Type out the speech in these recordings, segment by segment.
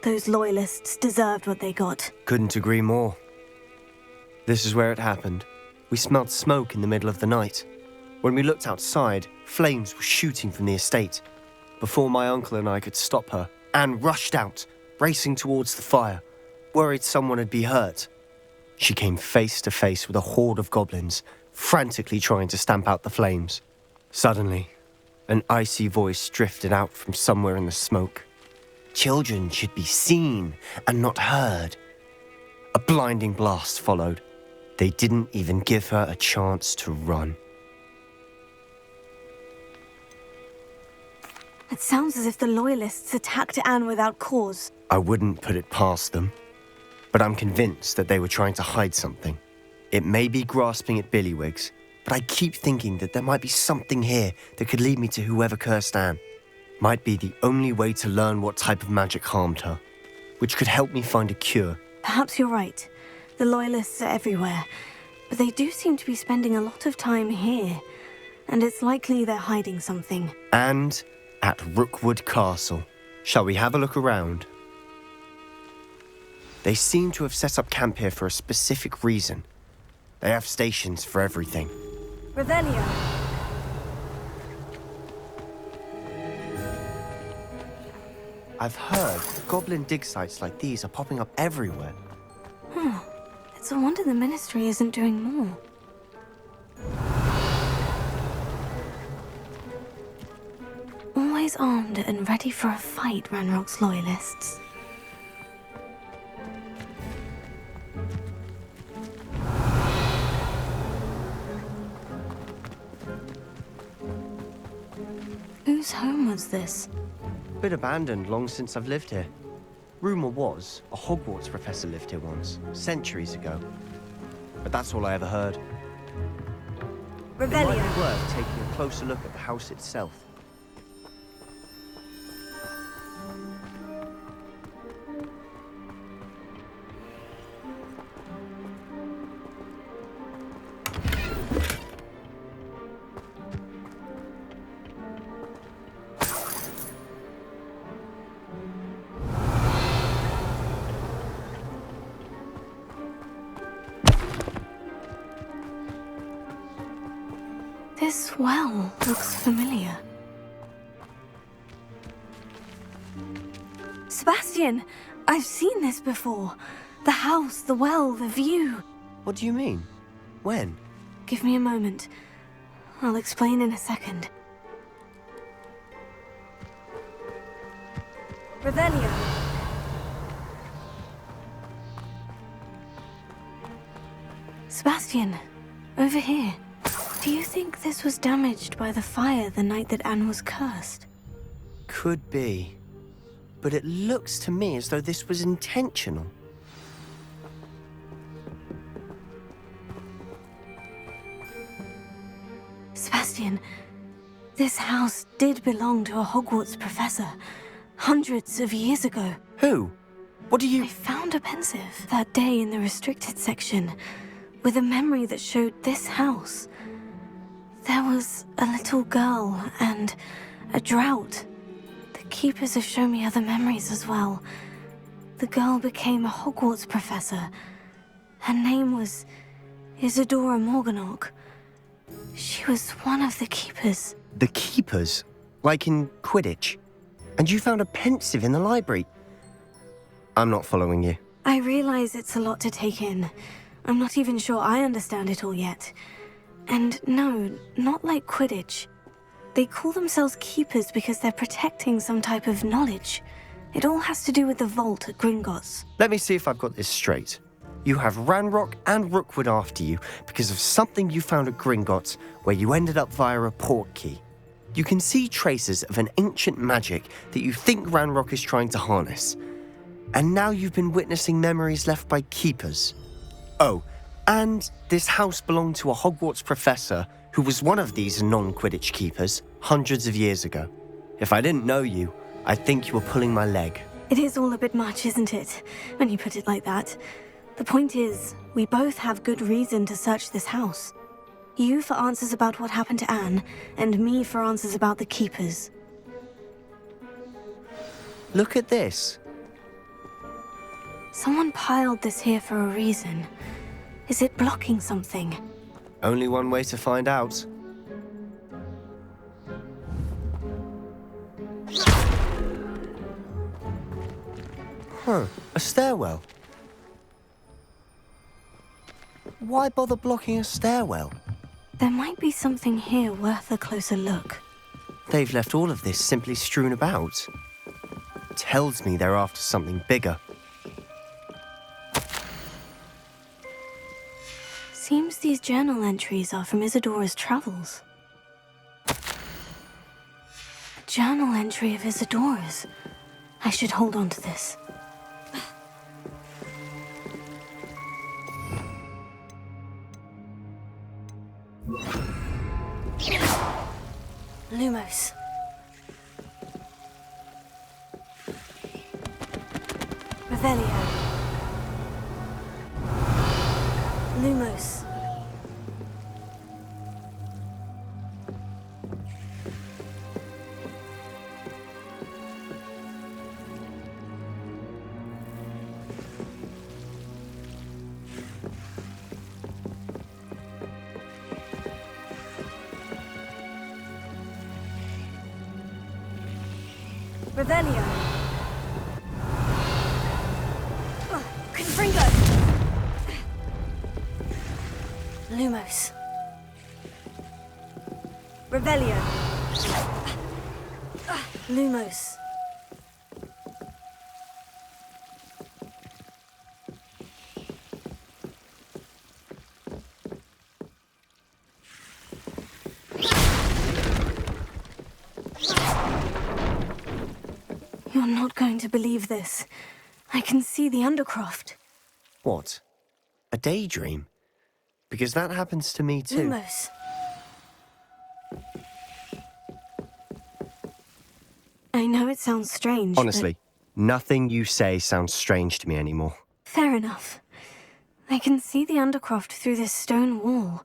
Those loyalists deserved what they got. Couldn't agree more. This is where it happened. We smelled smoke in the middle of the night. When we looked outside, flames were shooting from the estate. Before my uncle and I could stop her, Anne rushed out, racing towards the fire, worried someone had been hurt. She came face to face with a horde of goblins, frantically trying to stamp out the flames. Suddenly, an icy voice drifted out from somewhere in the smoke. Children should be seen and not heard. A blinding blast followed. They didn't even give her a chance to run. It sounds as if the Loyalists attacked Anne without cause. I wouldn't put it past them, but I'm convinced that they were trying to hide something. It may be grasping at Billywigs, but I keep thinking that there might be something here that could lead me to whoever cursed Anne. Might be the only way to learn what type of magic harmed her, which could help me find a cure. Perhaps you're right. The Loyalists are everywhere, but they do seem to be spending a lot of time here, and it's likely they're hiding something. And at Rookwood Castle. Shall we have a look around? They seem to have set up camp here for a specific reason. They have stations for everything. Revelio! I've heard goblin dig sites like these are popping up everywhere. It's a wonder the Ministry isn't doing more. Always armed and ready for a fight, Ranrock's Loyalists. Whose home was this? Been abandoned long since I've lived here. Rumour was a Hogwarts professor lived here once, centuries ago. But that's all I ever heard. It might be worth taking a closer look at the house itself. This well looks familiar. Sebastian! I've seen this before. The house, the well, the view. What do you mean? When? Give me a moment. I'll explain in a second. Revelio! Sebastian, over here. Do you think this was damaged by the fire the night that Anne was cursed? Could be. But it looks to me as though this was intentional. Sebastian, this house did belong to a Hogwarts professor, hundreds of years ago. Who? What do you... I found a pensive that day in the restricted section, with a memory that showed this house. There was a little girl and a drought. The keepers have shown me other memories as well. The girl became a Hogwarts professor. Her name was Isadora Morganach. She was one of the keepers. The keepers? Like in Quidditch? And you found a pensive in the library? I'm not following you. I realize it's a lot to take in. I'm not even sure I understand it all yet. And no, not like Quidditch. They call themselves keepers because they're protecting some type of knowledge. It all has to do with the vault at Gringotts. Let me see if I've got this straight. You have Ranrock and Rookwood after you because of something you found at Gringotts where you ended up via a port key. You can see traces of an ancient magic that you think Ranrock is trying to harness. And now you've been witnessing memories left by keepers. Oh, and this house belonged to a Hogwarts professor who was one of these non-Quidditch keepers hundreds of years ago. If I didn't know you, I'd think you were pulling my leg. It is all a bit much, isn't it, when you put it like that? The point is, we both have good reason to search this house. You for answers about what happened to Anne, and me for answers about the keepers. Look at this. Someone piled this here for a reason. Is it blocking something? Only one way to find out. Huh, a stairwell. Why bother blocking a stairwell? There might be something here worth a closer look. They've left all of this simply strewn about. Tells me they're after something bigger. Seems these journal entries are from Isadora's travels. A journal entry of Isadora's. I should hold on to this. Lumos. Revelio. Lumos. Revelio. Confringo. Lumos. Revelio. Lumos. You're not going to believe this. I can see the Undercroft. What? A daydream? Because that happens to me too. Lumos. I know it sounds strange, Honestly, nothing you say sounds strange to me anymore. Fair enough. I can see the Undercroft through this stone wall,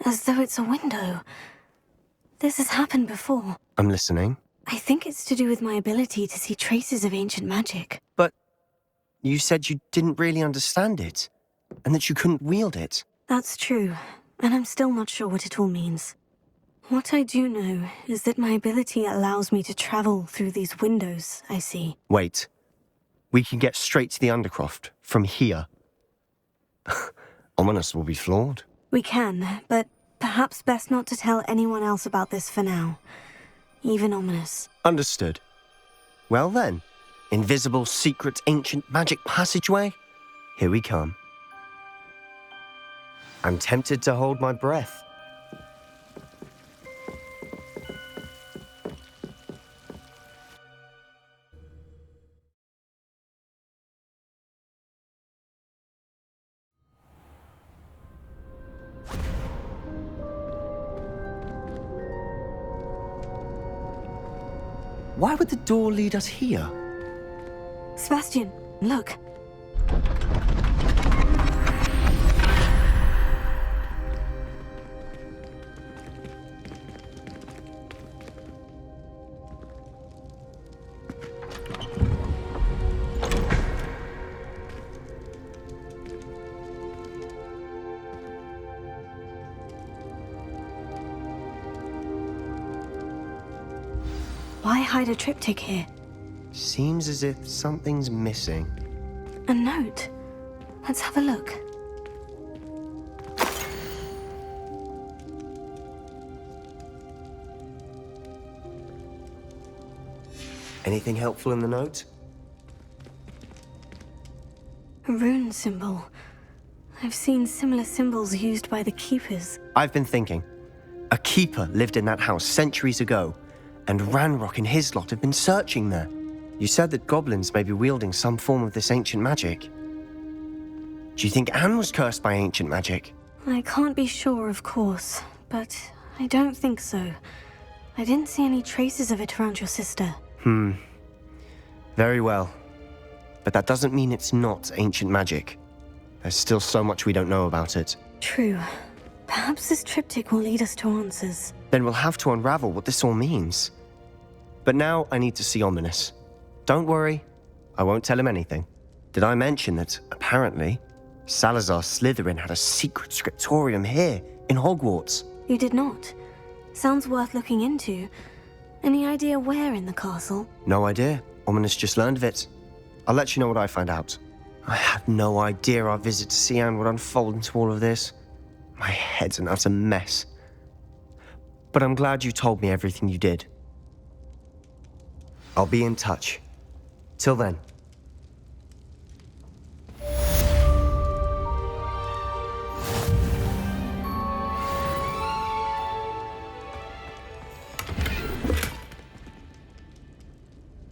as though it's a window. This has happened before. I'm listening. I think it's to do with my ability to see traces of ancient magic. But you said you didn't really understand it, and that you couldn't wield it. That's true, and I'm still not sure what it all means. What I do know is that my ability allows me to travel through these windows I see. Wait. We can get straight to the Undercroft from here. Ominous will be floored. We can, but perhaps best not to tell anyone else about this for now. Even Ominous. Understood. Well then, invisible, secret, ancient magic passageway? Here we come. I'm tempted to hold my breath. Why would the door lead us here? Sebastian, look. Why hide a triptych here? Seems as if something's missing. A note. Let's have a look. Anything helpful in the note? A rune symbol. I've seen similar symbols used by the Keepers. I've been thinking. A keeper lived in that house centuries ago, and Ranrock and his lot have been searching there. You said that goblins may be wielding some form of this ancient magic. Do you think Anne was cursed by ancient magic? I can't be sure, of course, but I don't think so. I didn't see any traces of it around your sister. Very well. But that doesn't mean it's not ancient magic. There's still so much we don't know about it. True. Perhaps this triptych will lead us to answers. Then we'll have to unravel what this all means. But now I need to see Ominous. Don't worry, I won't tell him anything. Did I mention that, apparently, Salazar Slytherin had a secret scriptorium here, in Hogwarts? You did not. Sounds worth looking into. Any idea where in the castle? No idea. Ominous just learned of it. I'll let you know what I find out. I had no idea our visit to Cian would unfold into all of this. My head's an utter mess. But I'm glad you told me everything you did. I'll be in touch. Till then.